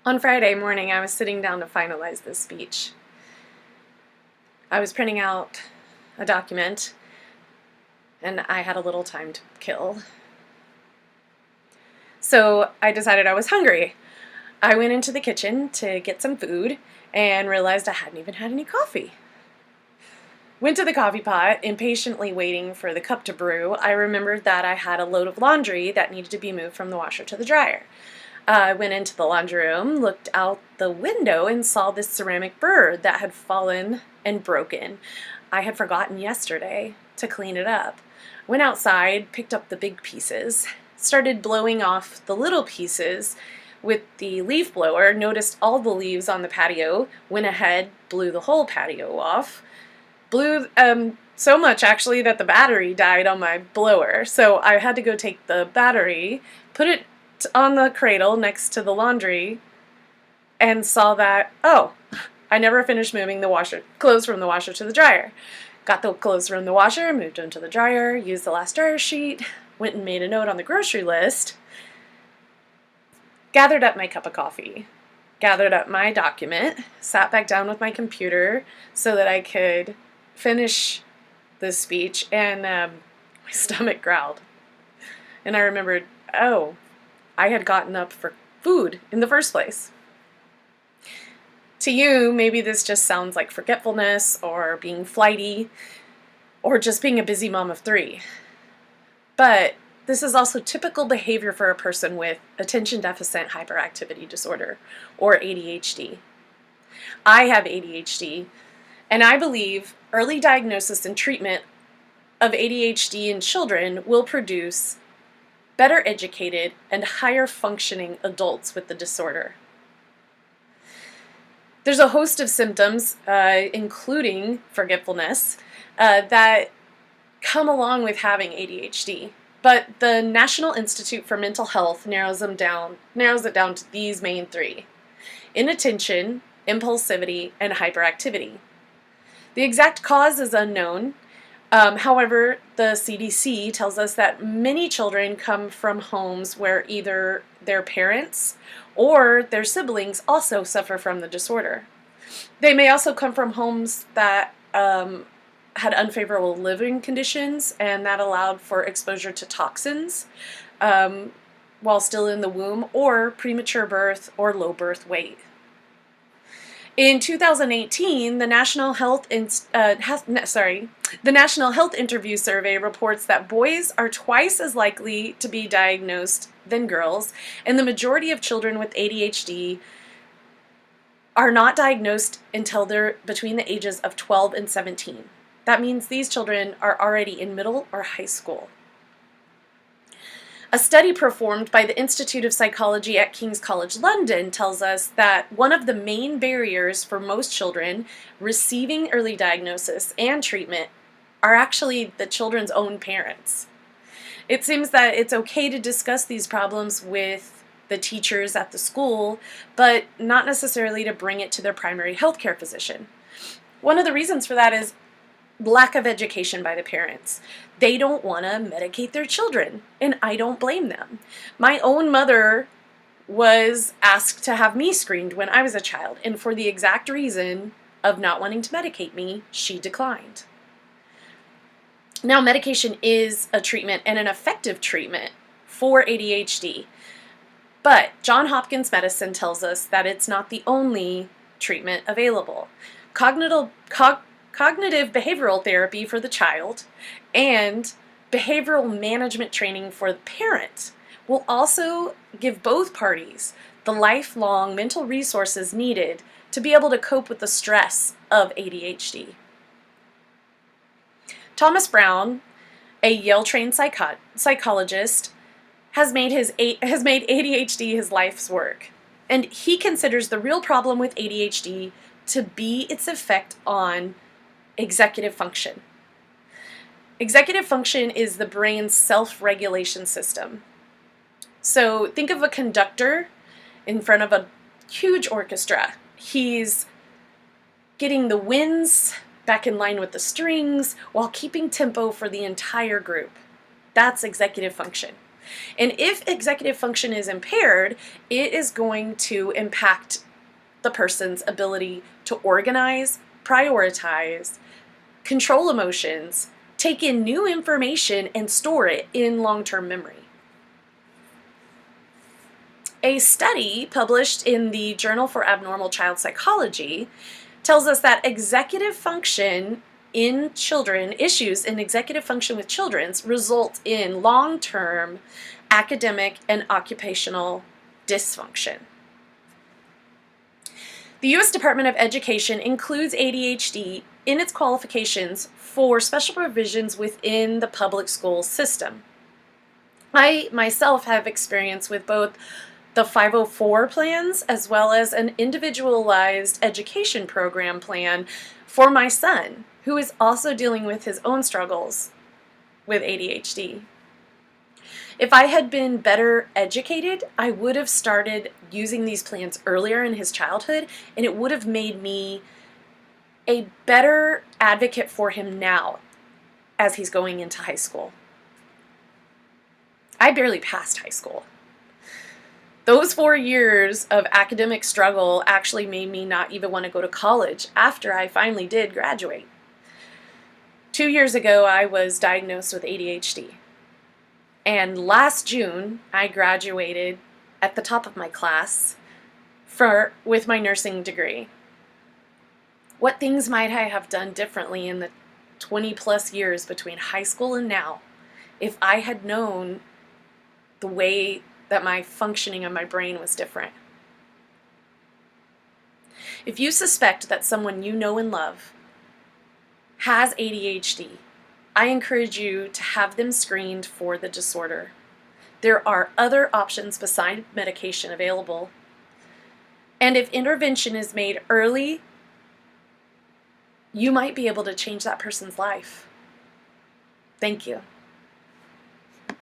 On Friday morning, I was sitting down to finalize this speech. I was printing out a document, and I had a little time to kill. So I decided I was hungry. I went into the kitchen to get some food and realized I hadn't even had any coffee. Went to the coffee pot, impatiently waiting for the cup to brew. I remembered that I had a load of laundry that needed to be moved from the washer to the dryer. I went into the laundry room, looked out the window, and saw this ceramic bird that had fallen and broken. I had forgotten yesterday to clean it up. Went outside, picked up the big pieces, started blowing off the little pieces with the leaf blower, noticed all the leaves on the patio, went ahead, blew the whole patio off. Blew so much actually that the battery died on my blower. So I had to go take the battery, put it on the cradle next to the laundry, and saw that, oh, I never finished moving the clothes from the washer to the dryer. Got the clothes from the washer, moved them to the dryer, used the last dryer sheet, went and made a note on the grocery list, gathered up my cup of coffee, gathered up my document, sat back down with my computer so that I could finish the speech, and my stomach growled. And I remembered, oh, I had gotten up for food in the first place. To you, maybe this just sounds like forgetfulness or being flighty or just being a busy mom of three. But this is also typical behavior for a person with attention deficit hyperactivity disorder, or ADHD. I have ADHD, and I believe early diagnosis and treatment of ADHD in children will produce better educated and higher functioning adults with the disorder. There's a host of symptoms, including forgetfulness, that come along with having ADHD. But the National Institute for Mental Health narrows it down to these main three: inattention, impulsivity, and hyperactivity. The exact cause is unknown. However, the CDC tells us that many children come from homes where either their parents or their siblings also suffer from the disorder. They may also come from homes that had unfavorable living conditions, and that allowed for exposure to toxins while still in the womb, or premature birth or low birth weight. In 2018, the National Health Interview Survey reports that boys are twice as likely to be diagnosed than girls, and the majority of children with ADHD are not diagnosed until they're between the ages of 12 and 17. That means these children are already in middle or high school. A study performed by the Institute of Psychology at King's College London tells us that one of the main barriers for most children receiving early diagnosis and treatment are actually the children's own parents. It seems that it's okay to discuss these problems with the teachers at the school, but not necessarily to bring it to their primary healthcare physician. One of the reasons for that is lack of education by the parents. They don't want to medicate their children, and I don't blame them. My own mother was asked to have me screened when I was a child, and for the exact reason of not wanting to medicate me, she declined. Now, medication is a treatment, and an effective treatment for ADHD, but Johns Hopkins Medicine tells us that it's not the only treatment available. Cognitive behavioral therapy for the child and behavioral management training for the parent will also give both parties the lifelong mental resources needed to be able to cope with the stress of ADHD. Thomas Brown, a Yale-trained psychologist, has made ADHD his life's work, and he considers the real problem with ADHD to be its effect on executive function. Executive function is the brain's self-regulation system. So think of a conductor in front of a huge orchestra. He's getting the winds back in line with the strings while keeping tempo for the entire group. That's executive function. And if executive function is impaired, it is going to impact the person's ability to organize, prioritize, control emotions, take in new information, and store it in long-term memory. A study published in the Journal for Abnormal Child Psychology tells us that executive function in children, issues in executive function with children, result in long-term academic and occupational dysfunction. The U.S. Department of Education includes ADHD in its qualifications for special provisions within the public school system. I myself have experience with both the 504 plans as well as an individualized education program plan for my son, who is also dealing with his own struggles with ADHD. If I had been better educated, I would have started using these plans earlier in his childhood, and it would have made me a better advocate for him now as he's going into high school. I barely passed high school. Those 4 years of academic struggle actually made me not even want to go to college after I finally did graduate. 2 years ago, I was diagnosed with ADHD. And last June, I graduated at the top of my class with my nursing degree. What things might I have done differently in the 20 plus years between high school and now if I had known the way that my functioning of my brain was different? If you suspect that someone you know and love has ADHD, I encourage you to have them screened for the disorder. There are other options besides medication available. And if intervention is made early, you might be able to change that person's life. Thank you.